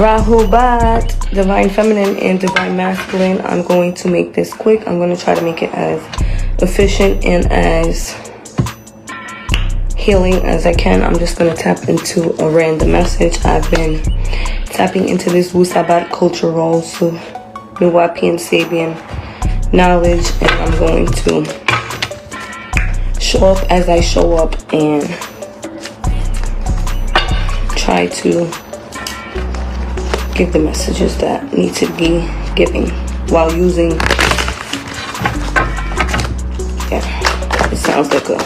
Rahubat, divine feminine and divine masculine. I'm going to make this quick. I'm going to try to make it as efficient and as healing as I can. I'm just going to tap into a random message. I've been tapping into this Wusabat cultural, so Nuwaupian Sabian knowledge, and I'm going to show up as I show up and try to give the messages that need to be given while using, it sounds like a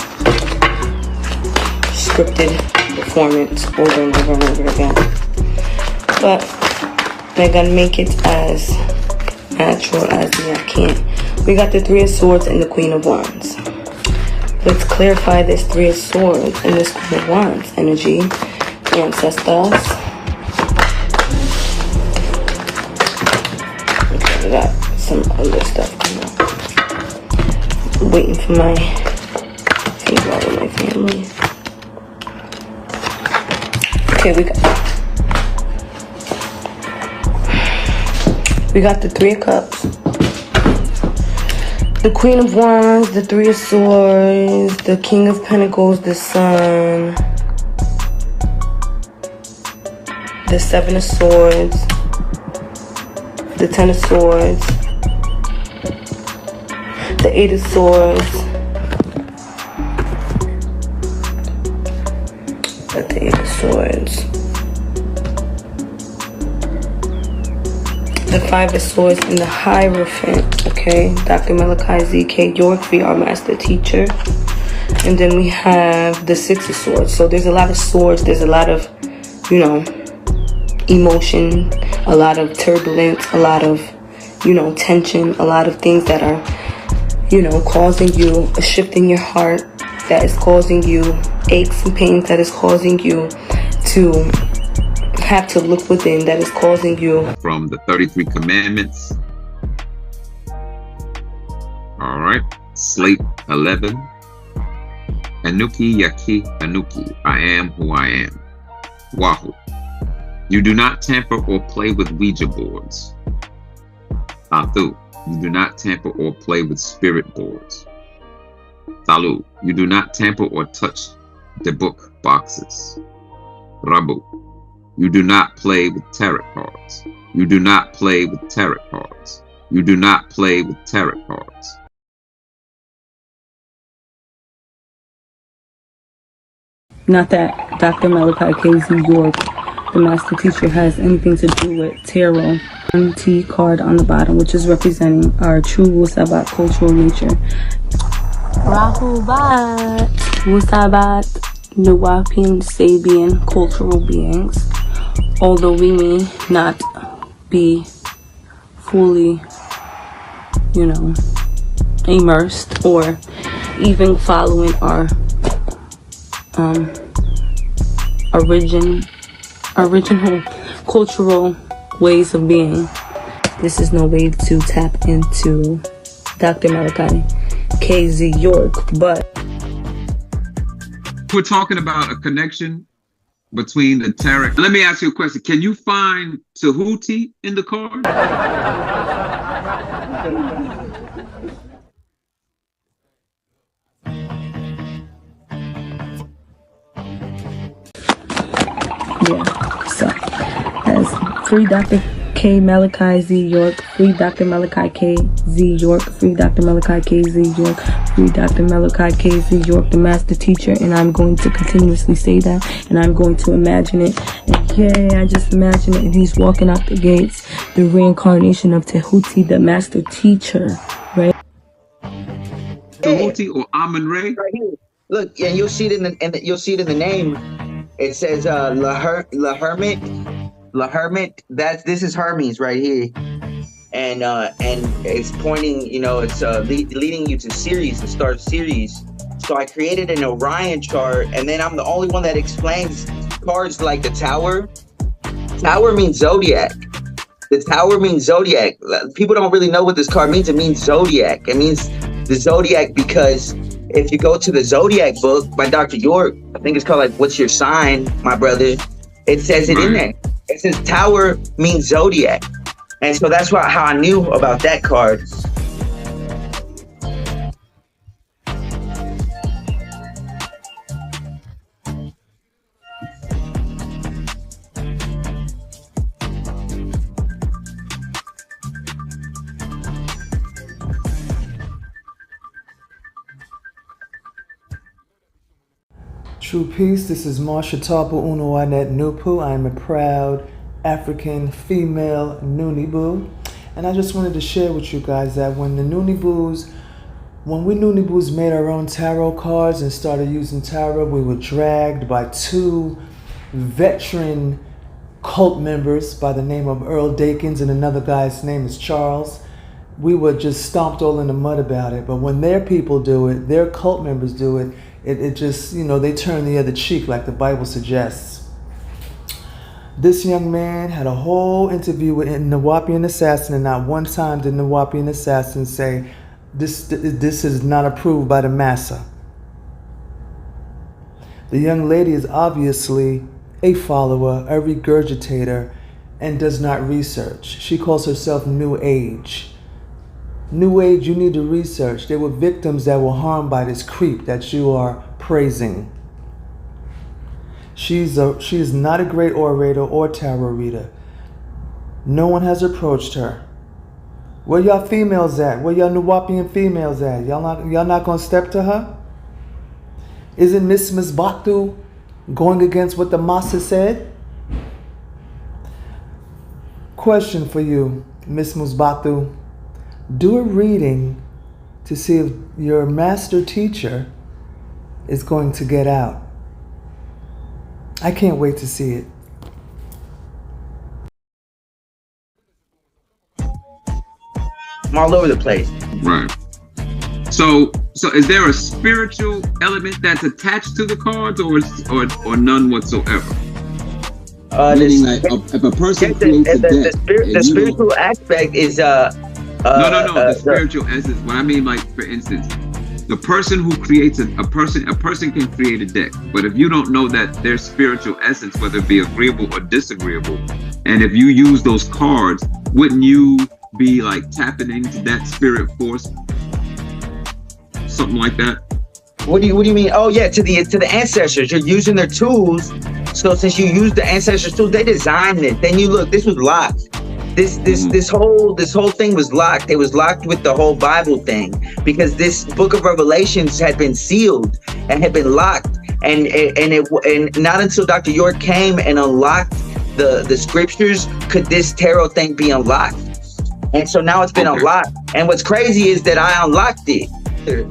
scripted performance over and over and over again, but I'm gonna make it as natural as I can. We got the Three of Swords and the Queen of Wands. Let's clarify this Three of Swords and this Queen of Wands energy. Ancestors. Okay, we got some other stuff coming up. Waiting for my family with my family. Okay, we got the Three of Cups, the Queen of Wands, the Three of Swords, the King of Pentacles, the Sun, the Seven of Swords, the Ten of Swords, the Eight of Swords, the Eight of Swords, the Five of Swords, and the Hierophant. Okay, Dr. Malachi Z.K. York, VR Master Teacher. And then we have the Six of Swords. So there's a lot of swords, there's a lot of, emotion, a lot of turbulence, a lot of, tension, a lot of things that are, causing you a shift in your heart, that is causing you aches and pains, that is causing you to have to look within, that is causing you. From the 33 Commandments. All right. Slate 11. Anuki Yaki Anuki. I am who I am. Wahoo. You do not tamper or play with Ouija boards. Atu. You do not tamper or play with spirit boards. Talu. You do not tamper or touch the book boxes. Rabu. You do not play with tarot cards. You do not play with tarot cards. You do not play with tarot cards. Not that Dr. Malachi K.Z. York, the Master Teacher, has anything to do with tarot. T card on the bottom, which is representing our true Wusabat cultural nature. Rahubat, Wusabat, Nuwaupian Sabian cultural beings. Although we may not be fully, immersed or even following our original cultural ways of being, this is no way to tap into Dr. Malachi K.Z. York, but we're talking about a connection between the tarot. Let me ask you a question. Can you find Tahuti in the card? Yeah, so as free Dr. K. Malachi Z. York, free Dr. Malachi K. Z. York, free Dr. Malachi K. Z. York, free Dr. Malachi K. Z. York, the Master Teacher, and I'm going to continuously say that, and I'm going to imagine it, and yeah, I just imagine it, and he's walking out the gates, the reincarnation of Tahuti, the Master Teacher, right? Tahuti or Amun Ray? Right here. Look, and you'll see it in the name. It says La Hermit. This is Hermes right here, and it's pointing. It's leading you to Ceres, the star of Ceres. So I created an Orion chart, and then I'm the only one that explains cards like the Tower. Tower means zodiac. The Tower means zodiac. People don't really know what this card means. It means zodiac. It means the zodiac because if you go to the Zodiac book by Dr. York, I think it's called What's Your Sign, my brother? It says it in there. It says tower means zodiac, and so that's why how I knew about that card. True peace, this is Marsha Tarpo Unoanet Nupu. I am a proud African female Nuniboo. And I just wanted to share with you guys that when we Nunibus made our own tarot cards and started using tarot, we were dragged by two veteran cult members by the name of Earl Dakins and another guy's name is Charles. We were just stomped all in the mud about it. But when their people do it, their cult members do it, it just, they turn the other cheek like the Bible suggests. This young man had a whole interview with a Nuwaupian assassin, and not one time did Nuwaupian assassin say, this is not approved by the massa. The young lady is obviously a follower, a regurgitator, and does not research. She calls herself New Age. New Age, you need to research. There were victims that were harmed by this creep that you are praising. She is not a great orator or tarot reader. No one has approached her. Where y'all females at? Where y'all Nuwaupian females at? Y'all not gonna step to her? Isn't Miss Batu going against what the Massa said? Question for you, Miss Musbatu. Do a reading to see if your master teacher is going to get out. I can't wait to see it. I'm all over the place. Right. So is there a spiritual element that's attached to the cards, or none whatsoever? Meaning, like, if a person creates a deck, the spiritual aspect is no. The spiritual essence. What I mean, like, for instance, the person who creates a person can create a deck, but if you don't know that their spiritual essence, whether it be agreeable or disagreeable, and if you use those cards, wouldn't you be like tapping into that spirit force? Something like that. What do you mean? Oh yeah, to the ancestors. You're using their tools. So since you use the ancestors' tools, they designed it. Then you look. This was locked. This whole thing was locked. It was locked with the whole Bible thing because this book of Revelations had been sealed and had been locked. And not until Dr. York came and unlocked the scriptures could this tarot thing be unlocked. And so now it's been unlocked. And what's crazy is that I unlocked it.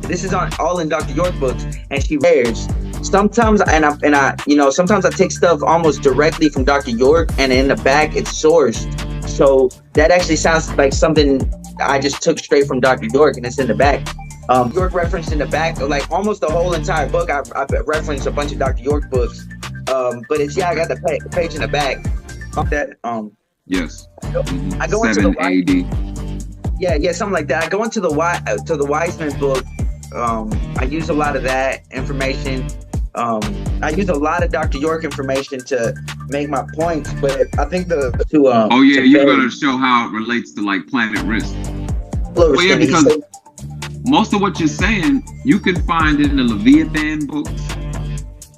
This is all in Dr. York books, and she wears. Sometimes, sometimes I take stuff almost directly from Dr. York, and in the back it's sourced. So that actually sounds like something I just took straight from Dr. York, and it's in the back. York referenced in the back, like almost the whole entire book. I referenced a bunch of Dr. York books, but it's I got the page in the back. Yes. I go into the AD. Yeah, something like that. I go into the Wiseman book. I use a lot of that information. I use a lot of Dr. York information to make my points, but I think you're gonna show how it relates to like Planet Risk. Well, yeah, because most of what you're saying, you can find it in the Leviathan books,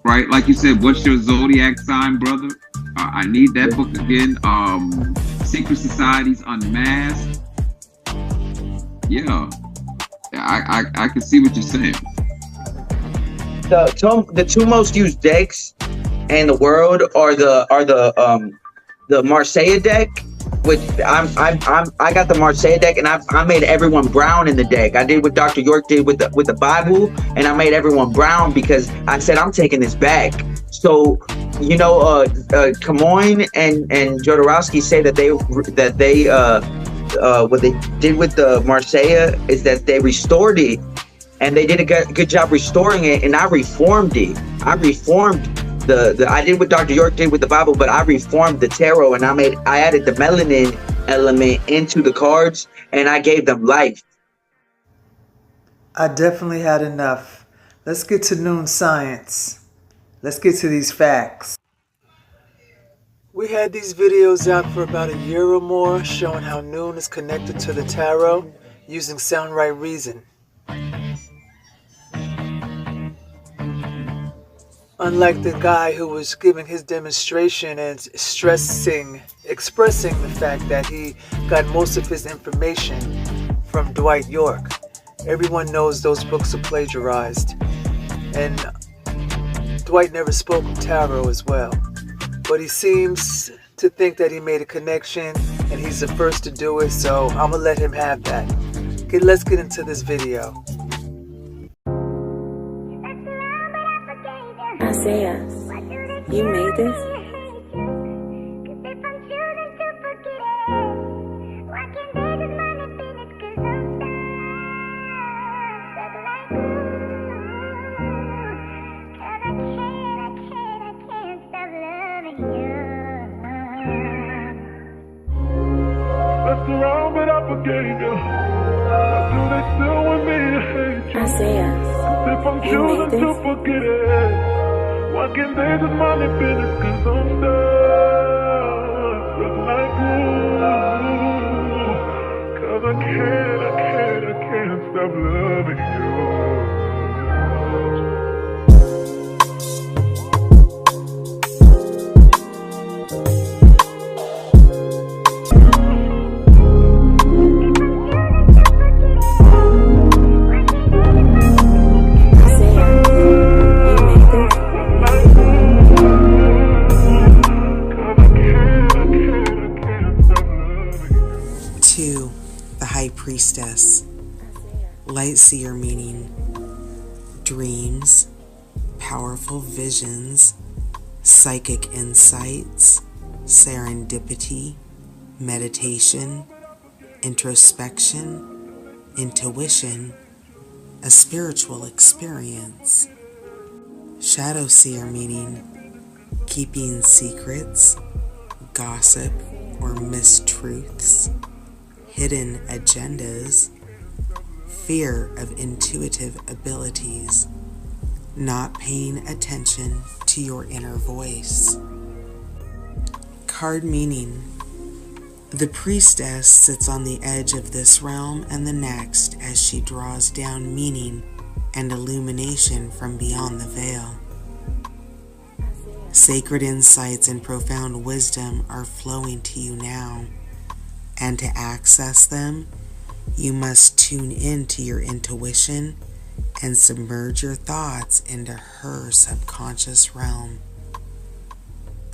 right? Like you said, what's your zodiac sign, brother? I need that book again. Secret Societies Unmasked. Yeah, I can see what you're saying. The two most used decks in the world are the Marseille deck, which I got the Marseille deck, and I made everyone brown in the deck. I did what Dr. York did with the Bible, and I made everyone brown because I said I'm taking this back. So Kamoin and Jodorowsky say that they what they did with the Marseille is that they restored it, and they did a good job restoring it, and I reformed it. I reformed I did what Dr. York did with the Bible, but I reformed the tarot, and I added the melanin element into the cards, and I gave them life. I definitely had enough. Let's get to noon science. Let's get to these facts. We had these videos out for about a year or more showing how Noon is connected to the tarot using Sound Right Reason. Unlike the guy who was giving his demonstration and expressing the fact that he got most of his information from Dwight York. Everyone knows those books are plagiarized. And Dwight never spoke of tarot as well. But he seems to think that he made a connection and he's the first to do it, so I'm gonna let him have that. Okay, let's get into this video. Isaiah, you made this? Around, but I forgave you. Why do they still want me to hate you? Isaiah, If I'm you made choosing to this? forget it, why can't they just mind their business? Cause I'm stuck, just like you. Cause I can't stop loving you. Priestess. Light seer meaning dreams, powerful visions, psychic insights, serendipity, meditation, introspection, intuition, a spiritual experience. Shadow seer meaning keeping secrets, gossip or mistruths, hidden agendas, fear of intuitive abilities, not paying attention to your inner voice. Card meaning: the priestess sits on the edge of this realm and the next as she draws down meaning and illumination from beyond the veil. Sacred insights and profound wisdom are flowing to you now. And to access them, you must tune into your intuition and submerge your thoughts into her subconscious realm.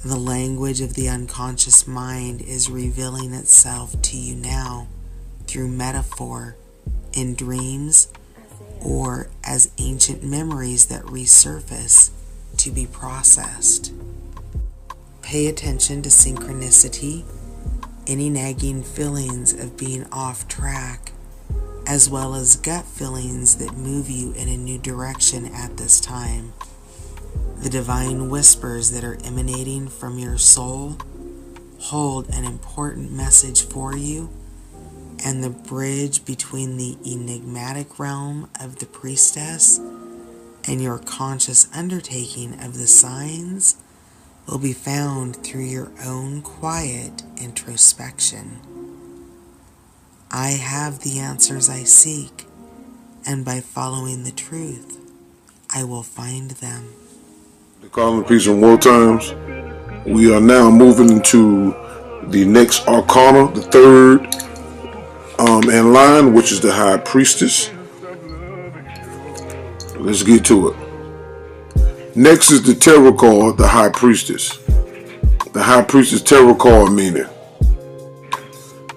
The language of the unconscious mind is revealing itself to you now through metaphor, in dreams, or as ancient memories that resurface to be processed. Pay attention to synchronicity, any nagging feelings of being off track, as well as gut feelings that move you in a new direction at this time. The divine whispers that are emanating from your soul hold an important message for you, and the bridge between the enigmatic realm of the priestess and your conscious undertaking of the signs will be found through your own quiet introspection. I have the answers I seek, and by following the truth, I will find them. They call them Peace and War Times. We are now moving into the next arcana, the third in line, which is the High Priestess. Let's get to it. Next is the tarot card, the High Priestess. The High Priestess tarot card meaning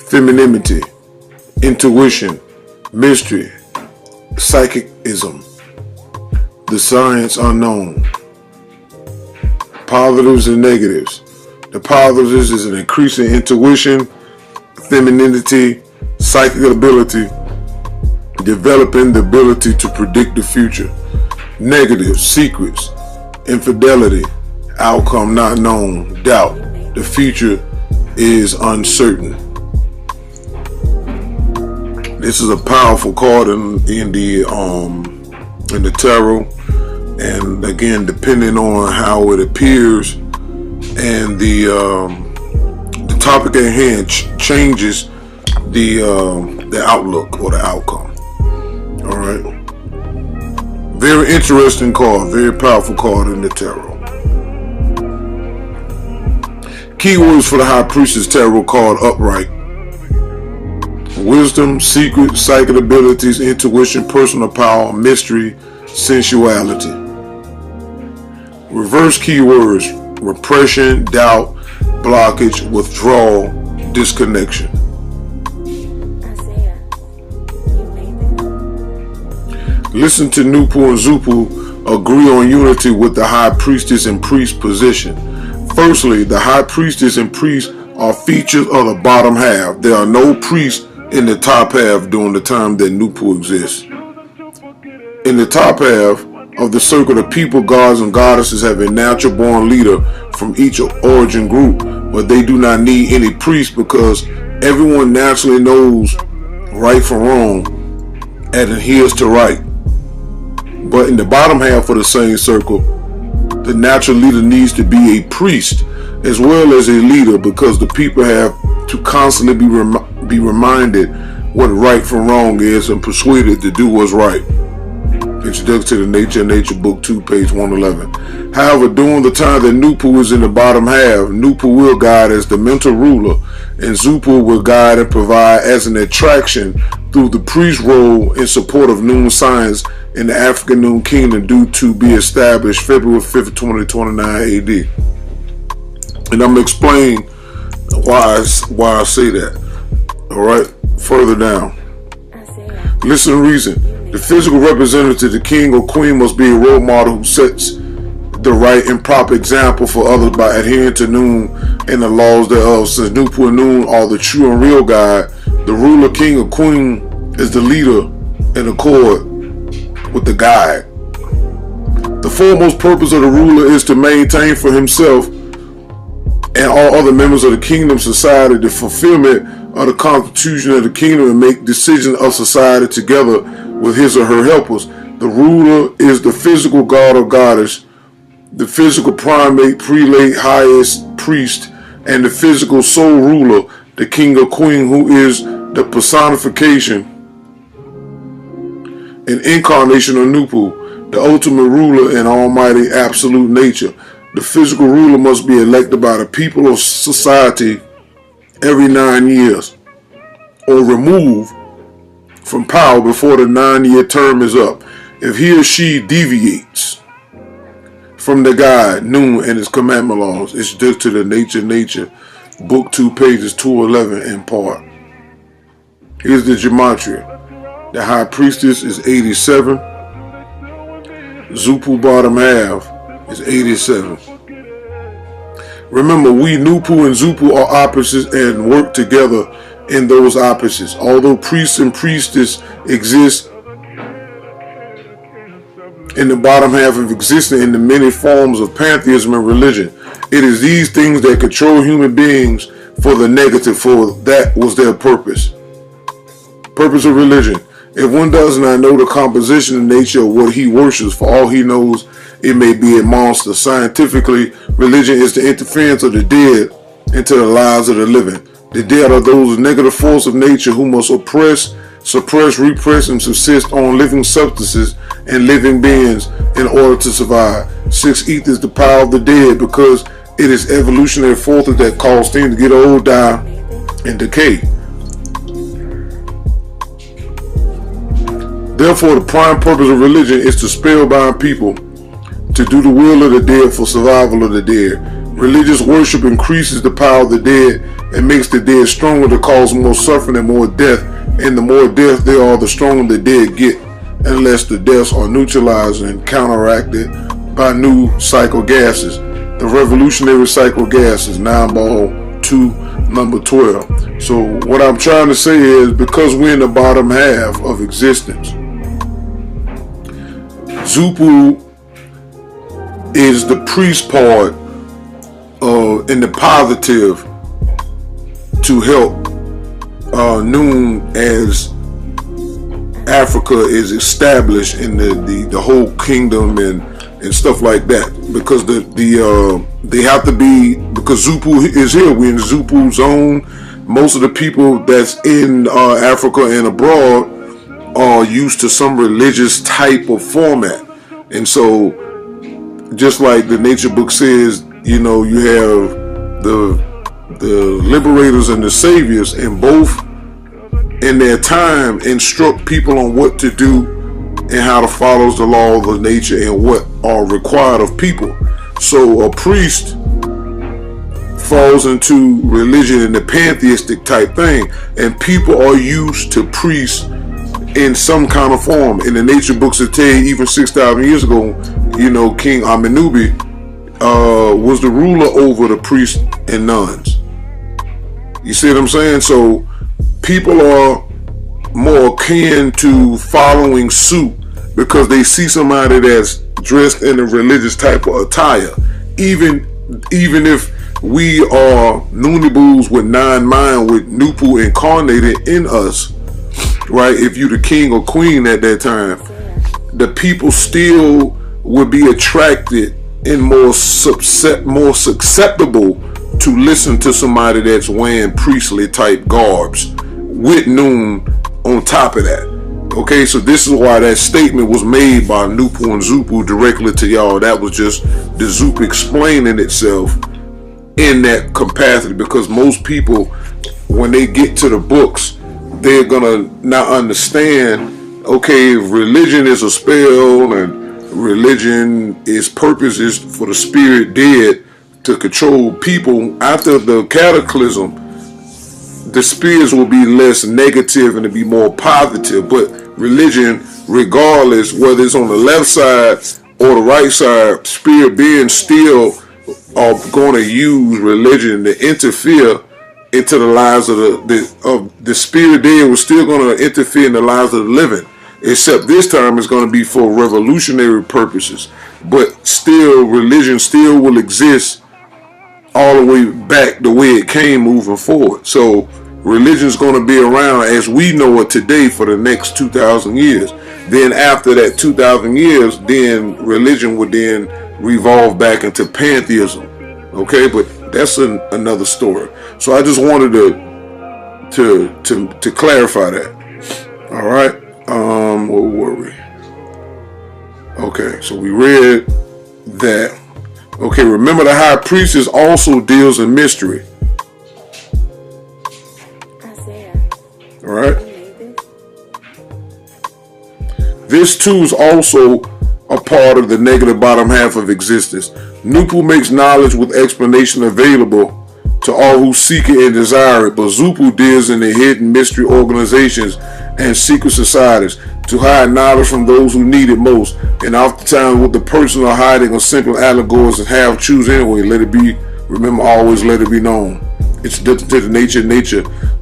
femininity, intuition, mystery, psychicism, the science unknown, positives and negatives. The positives is an increasing intuition, femininity, psychic ability, developing the ability to predict the future. Negatives, secrets, infidelity, outcome not known, doubt. The future is uncertain. This is a powerful card in the tarot, and again, depending on how it appears, and the topic at hand changes the outlook or the outcome. All right. Very interesting card, very powerful card in the tarot. Keywords for the High Priestess Tarot card upright: wisdom, secret, psychic abilities, intuition, personal power, mystery, sensuality. Reverse keywords: repression, doubt, blockage, withdrawal, disconnection. Listen to Nupu and Zupu agree on unity with the High Priestess and Priest position. Firstly, the High Priestess and Priest are features of the bottom half. There are no priests in the top half during the time that Nupu exists. In the top half of the circle, the people, gods, and goddesses have a natural born leader from each origin group, but they do not need any priest because everyone naturally knows right from wrong and adheres to right. But in the bottom half of the same circle, the natural leader needs to be a priest as well as a leader because the people have to constantly be reminded what right from wrong is and persuaded to do what's right. Introduction to the Nature and Nature, Book 2, page 111. However, during the time that Nupu is in the bottom half, Nupu will guide as the mental ruler, and Zupu will guide and provide as an attraction through the priest role in support of Noon science in the African Noon Kingdom, due to be established February 5th, 2029 AD. And I'm going to explain why I say that. Alright, further down. Listen and reason. The physical representative, the king or queen, must be a role model who sets the right and proper example for others by adhering to Noon and the laws thereof. Since Nupu and Noon are the true and real guide, the ruler, king, or queen is the leader in accord with the guide. The foremost purpose of the ruler is to maintain for himself and all other members of the kingdom society the fulfillment of the constitution of the kingdom and make decisions of society together with his or her helpers. The ruler is the physical god or goddess, the physical primate, prelate, highest priest, and the physical sole ruler, the king or queen, who is the personification and incarnation of Nupu, the ultimate ruler and almighty absolute nature. The physical ruler must be elected by the people of society every 9 years, or removed from power before the 9-year term is up. If he or she deviates from the guide, Noon, and his commandment laws, it's due to the Nature, Book 2, pages 211 in part. Here's the gematria. The High Priestess is 87. Zupu bottom half is 87. Remember, we Nupu and Zupu are opposites and work together in those opposites. Although priests and priestess exist in the bottom half of existence in the many forms of pantheism and religion, it is these things that control human beings for the negative, for that was their purpose. Purpose of religion. If one does not know the composition and nature of what he worships, for all he knows, it may be a monster. Scientifically, religion is the interference of the dead into the lives of the living. The dead are those negative forces of nature who must oppress, suppress, repress, and subsist on living substances and living beings in order to survive. 6 ether is the power of the dead because it is evolutionary forces that cause things to get old, die, and decay. Therefore, the prime purpose of religion is to spellbind people to do the will of the dead for survival of the dead. Religious worship increases the power of the dead and makes the dead stronger to cause more suffering and more death. And the more death there are, the stronger the dead get, unless the deaths are neutralized and counteracted by new cycle gases. The revolutionary cycle gases, 9 ball 2, number 12. So what I'm trying to say is, because we're in the bottom half of existence, Zupu is the priest part in the positive to help Noon as Africa is established in the whole kingdom and stuff like that. because they have to be, because Zupu is here. We're in Zupu zone. Most of the people that's in Africa and abroad are used to some religious type of format, and so just like the nature book says, you know, you have the liberators and the saviors, and both in their time instruct people on what to do and how to follow the law of the nature and what are required of people. So a priest falls into religion in the pantheistic type thing, and people are used to priests in some kind of form. In the nature books that tell you, even 6,000 years ago, you know, King Amenubi was the ruler over the priests and nuns. You see what I'm saying? So people are more akin to following suit because they see somebody that's dressed in a religious type of attire. Even if we are Noonibus with 9 mind, with Nupu incarnated in us, right? If you the king or queen at that time, the people still would be attracted and more susceptible to listen to somebody that's wearing priestly type garbs with Noon on top of that. Okay, so this is why that statement was made by Nupu and Zupu directly to y'all. That was just the Zupu explaining itself in that capacity, because most people, when they get to the books, they're gonna not understand, okay, if religion is a spell and religion is purpose is for the spirit dead to control people after the cataclysm, the spirits will be less negative and to be more positive. But religion, regardless whether it's on the left side or the right side, spirit beings still are going to use religion to interfere into the lives of the spirit dead. Was still going to interfere in the lives of the living, except this time it's going to be for revolutionary purposes. But still, religion still will exist all the way back the way it came moving forward. So religion is going to be around as we know it today for the next 2,000 years. Then after that 2,000 years, then religion would then revolve back into pantheism. Okay, but that's another story. So I just wanted to clarify that. All right. Where were we? Okay, so we read that. Okay, remember the high priestess also deals in mystery. All right. This too is also a part of the negative bottom half of existence. Nupu makes knowledge with explanation available to all who seek it and desire it, but Zupu deals in the hidden mystery organizations and secret societies to hide knowledge from those who need it most, and oftentimes with the personal hiding of simple allegories and have choose anyway. Let it be, remember, always let it be known. It's to the nature,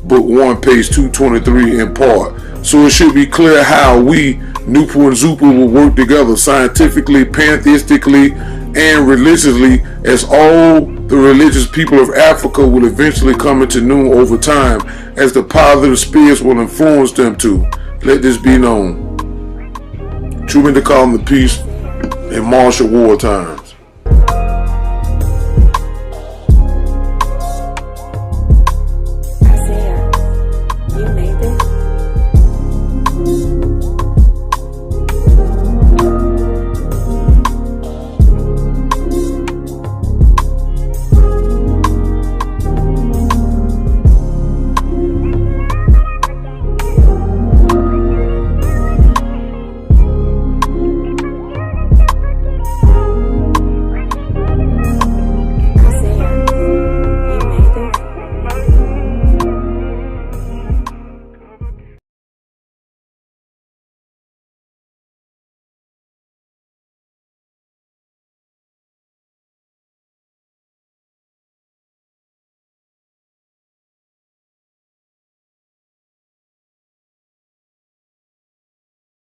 book 1, page 223 in part. So it should be clear how we, Nupu and Zupu, will work together scientifically, pantheistically, and religiously, as all the religious people of Africa will eventually come into Noon over time, as the positive spirits will influence them to. Let this be known. True men to call them the peace and martial war time.